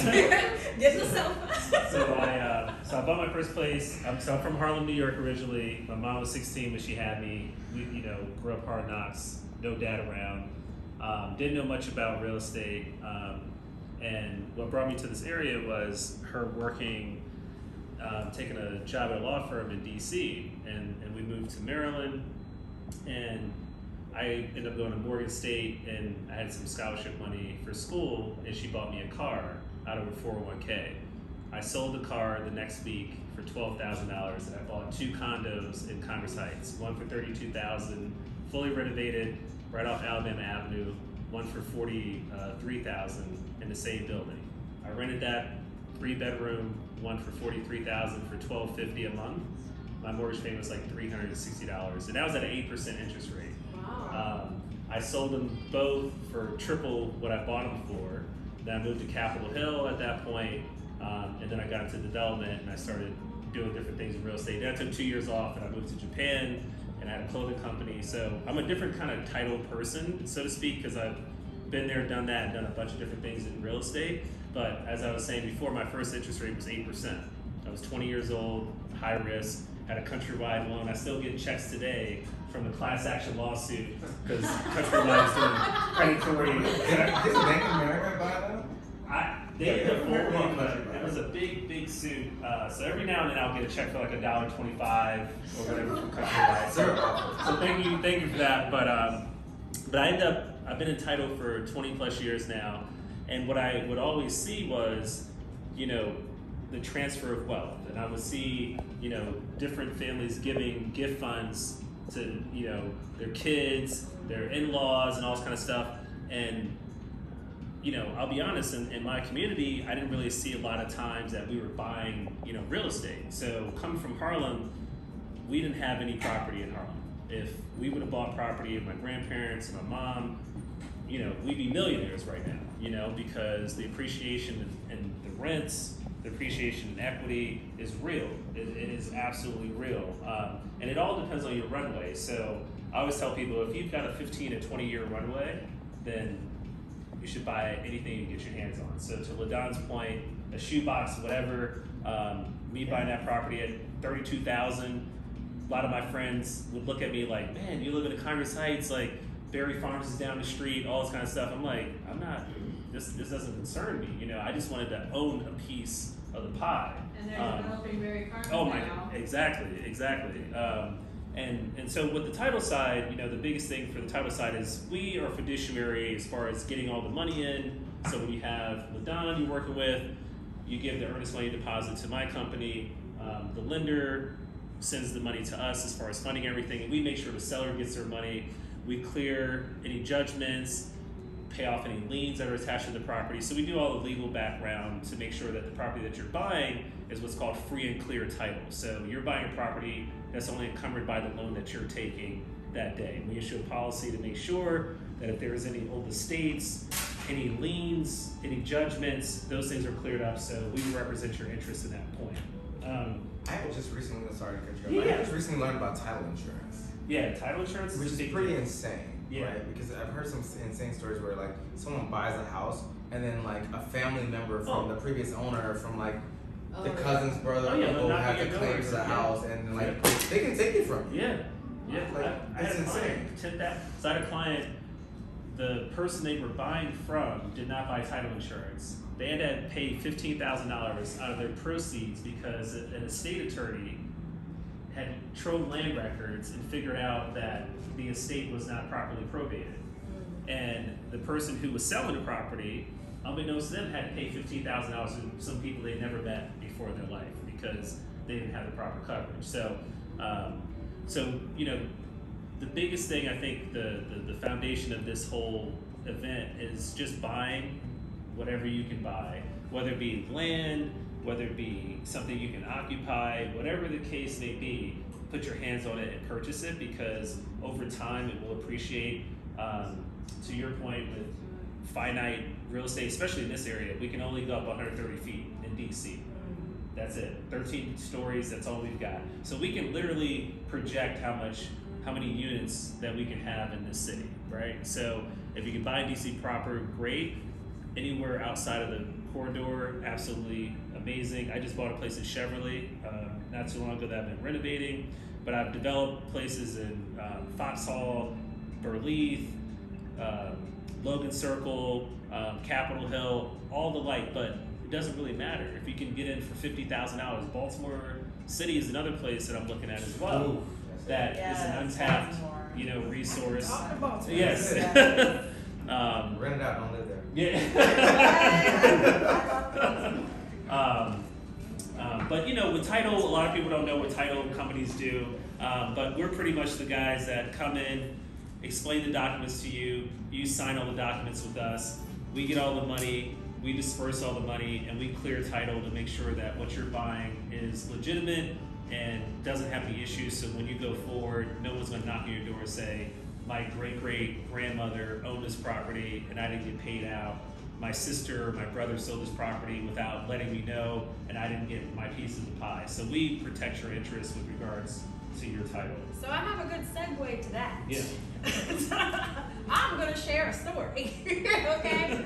Get yourself. So I bought my first place. I'm from Harlem, New York originally. My mom was 16 when she had me. We, grew up hard knocks, no dad around. Didn't know much about real estate. And what brought me to this area was her working, taking a job at a law firm in DC. And we moved to Maryland. And I ended up going to Morgan State, and I had some scholarship money for school, and she bought me a car out of her 401k. I sold the car the next week for $12,000, and I bought 2 condos in Congress Heights, one for $32,000, fully renovated, right off Alabama Avenue, one for $43,000 in the same building. I rented that 3-bedroom, one for $43,000 for $1,250 a month. My mortgage payment was like $360, and that was at an 8% interest rate. Wow. I sold them both for triple what I bought them for. Then I moved to Capitol Hill at that point, and then I got into development and I started doing different things in real estate. Then I took 2 years off and I moved to Japan and I had a clothing company. So I'm a different kind of title person, so to speak, because I've been there, done that, and done a bunch of different things in real estate. But as I was saying before, my first interest rate was 8%. I was 20 years old, high risk, had a Countrywide loan. I still get checks today from the class action lawsuit because Countrywide is doing predatory. Did Bank of America buy that? They ended up folding, but it was a big suit. So every now and then I'll get a check for like $1.25 or whatever from Countrywide. So thank you for that. But I've been in title for 20 plus years now, and what I would always see was, the transfer of wealth, and I would see, different families giving gift funds to, their kids, their in-laws, and all this kind of stuff. And I'll be honest, in my community, I didn't really see a lot of times that we were buying, real estate. So coming from Harlem, we didn't have any property in Harlem. If we would have bought property of my grandparents and my mom, we'd be millionaires right now, because the appreciation and the rents, the appreciation in equity is real. It is absolutely real. And it all depends on your runway. So I always tell people, if you've got a 15 to 20 year runway, then you should buy anything you can get your hands on. So to LaDon's point, a shoebox, whatever, me buying that property at $32,000, a lot of my friends would look at me like, man, you live in Congress Heights, like Berry Farms is down the street, all this kind of stuff. I'm like, this doesn't concern me. I just wanted to own a piece of the pie. And they're developing very carbon now. Exactly. And so with the title side, the biggest thing for the title side is we are fiduciary as far as getting all the money in. So when you have LaDon you're working with, you give the earnest money deposit to my company. The lender sends the money to us as far as funding everything, and we make sure the seller gets their money. We clear any judgments, pay off any liens that are attached to the property. So we do all the legal background to make sure that the property that you're buying is what's called free and clear title. So you're buying a property that's only encumbered by the loan that you're taking that day. We issue a policy to make sure that if there is any old estates, any liens, any judgments, those things are cleared up, so we represent your interest in that point. I just recently, I just recently learned about title insurance. Yeah, title insurance which is pretty insane, yeah. Right? Because I've heard some insane stories where like someone buys a house and then like a family member from the previous owner, from like the cousin's brother, uncle has a claim to the house, and like they can take it from you. Yeah. Like, I had a client, so I had a client, the person they were buying from did not buy title insurance. They had to pay $15,000 out of their proceeds because an estate attorney had trove land records and figured out that the estate was not properly probated. And the person who was selling the property, unbeknownst to them, had to pay $15,000 to some people they'd never met before in their life because they didn't have the proper coverage. So the biggest thing, I think, the foundation of this whole event is just buying whatever you can buy, whether it be land, whether it be something you can occupy, whatever the case may be, put your hands on it and purchase it, because over time it will appreciate. To your point, with finite real estate, especially in this area, we can only go up 130 feet in DC. That's it, 13 stories, that's all we've got. So we can literally project how many units that we can have in this city, right? So if you can buy DC proper, great. Anywhere outside of the corridor, absolutely amazing. I just bought a place in Chevrolet not too long ago that I've been renovating, but I've developed places in Foxhall, Burleith, Logan Circle, Capitol Hill, all the like, but it doesn't really matter. If you can get in for $50,000, Baltimore City is another place that I'm looking at as well. Ooh, That is an untapped, resource. Talking about Yes. Rent it out, don't live there. Yeah. But with title, a lot of people don't know what title companies do. But we're pretty much the guys that come in, explain the documents to you, you sign all the documents with us, we get all the money, we disperse all the money, and we clear title to make sure that what you're buying is legitimate and doesn't have any issues. So when you go forward, no one's going to knock on your door and say, my great-great-grandmother owned this property and I didn't get paid out. My sister or my brother sold this property without letting me know and I didn't get my piece of the pie. So we protect your interests with regards to your title. So I have a good segue to that. Yeah. I'm gonna share a story, okay?